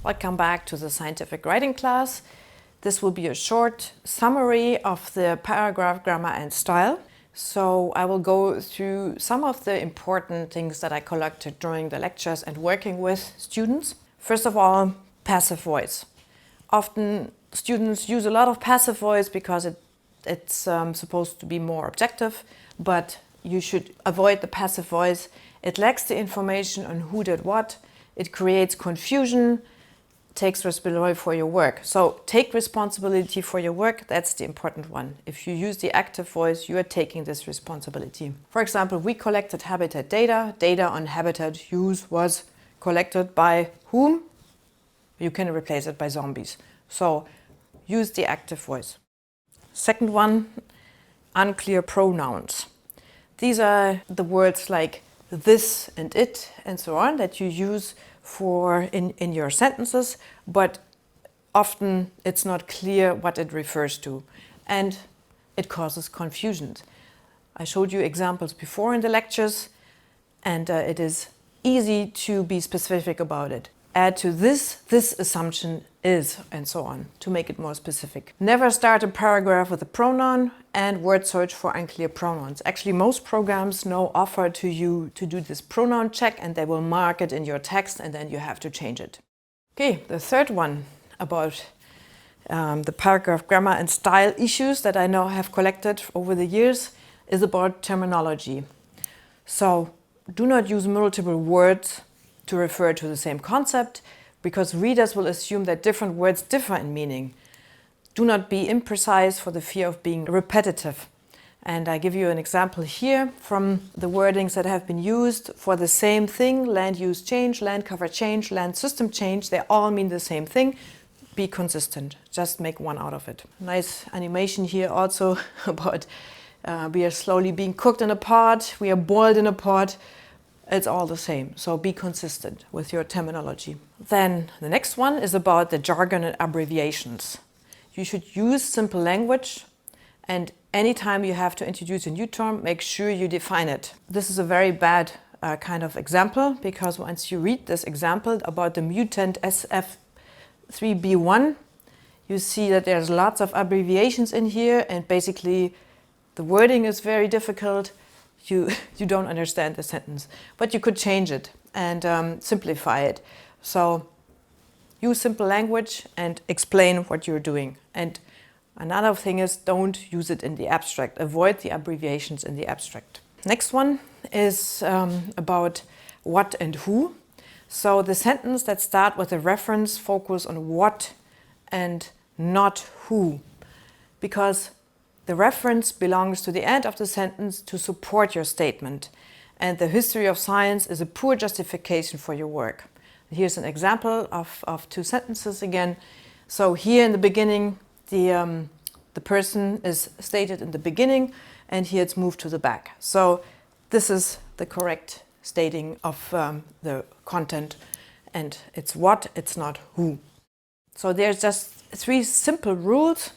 Welcome back to the scientific writing class. This will be a short summary of the paragraph grammar and style. So I will go through some of the important things that I collected during the lectures and working with students. First of all, passive voice. Often students use a lot of passive voice because it's supposed to be more objective, but you should avoid the passive voice. It lacks the information on who did what. It creates confusion, takes responsibility for your work. So take responsibility for your work, that's the important one. If you use the active voice, you are taking this responsibility. For example, we collected habitat data. Data on habitat use was collected by whom? You can replace it by zombies. So use the active voice. Second one, unclear pronouns. These are the words like this and it and so on that you use in your sentences, but often it's not clear what it refers to and it causes confusion. I showed you examples before in the lectures and it is easy to be specific about it. Add to this assumption is, and so on, to make it more specific. Never start a paragraph with a pronoun and word search for unclear pronouns. Actually, most programs now offer to you to do this pronoun check and they will mark it in your text and then you have to change it. Okay, the third one about the paragraph grammar and style issues that I now have collected over the years is about terminology. So do not use multiple words to refer to the same concept, because readers will assume that different words differ in meaning. Do not be imprecise for the fear of being repetitive. And I give you an example here from the wordings that have been used for the same thing: land use change, land cover change, land system change. They all mean the same thing. Be consistent. Just make one out of it. Nice animation here also about we are slowly being cooked in a pot, we are boiled in a pot. It's all the same, so be consistent with your terminology. Then the next one is about the jargon and abbreviations. You should use simple language, and anytime you have to introduce a new term, make sure you define it. This is a very bad kind of example, because once you read this example about the mutant SF3B1, you see that there's lots of abbreviations in here, and basically the wording is very difficult. You don't understand the sentence, but you could change it and simplify it. So use simple language and explain what you're doing. And another thing is, don't use it in the abstract. Avoid the abbreviations in the abstract. Next one is about what and who. So the sentence that start with a reference focus on what and not who, because the reference belongs to the end of the sentence to support your statement, and the history of science is a poor justification for your work. Here's an example of two sentences again. So here in the beginning, the person is stated in the beginning, and here it's moved to the back. So this is the correct stating of the content, and it's what, it's not who. So there's just 3 simple rules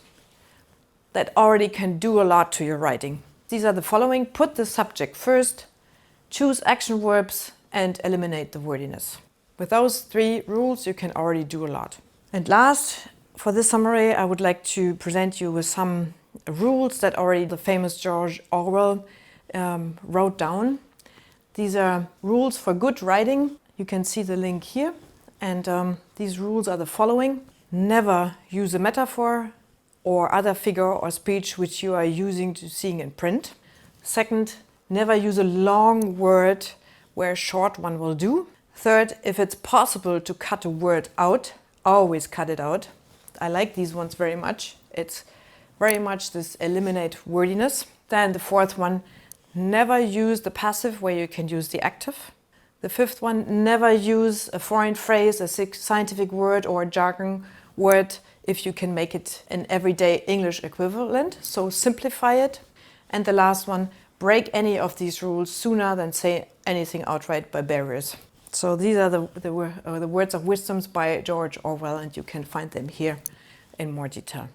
that already can do a lot to your writing. These are the following: put the subject first, choose action verbs, and eliminate the wordiness. With those 3 rules, you can already do a lot. And last, for this summary, I would like to present you with some rules that already the famous George Orwell wrote down. These are rules for good writing. You can see the link here. And these rules are the following: never use a metaphor or other figure or speech which you are using to seeing in print. Second, never use a long word where a short one will do. Third, if it's possible to cut a word out, always cut it out. I like these ones very much. It's very much this eliminate wordiness. Then the fourth one, never use the passive where you can use the active. The fifth one, never use a foreign phrase, a scientific word or a jargon word if you can make it an everyday English equivalent, so simplify it. And the last one, break any of these rules sooner than say anything outright barbarous. So these are the words of wisdoms by George Orwell, and you can find them here in more detail.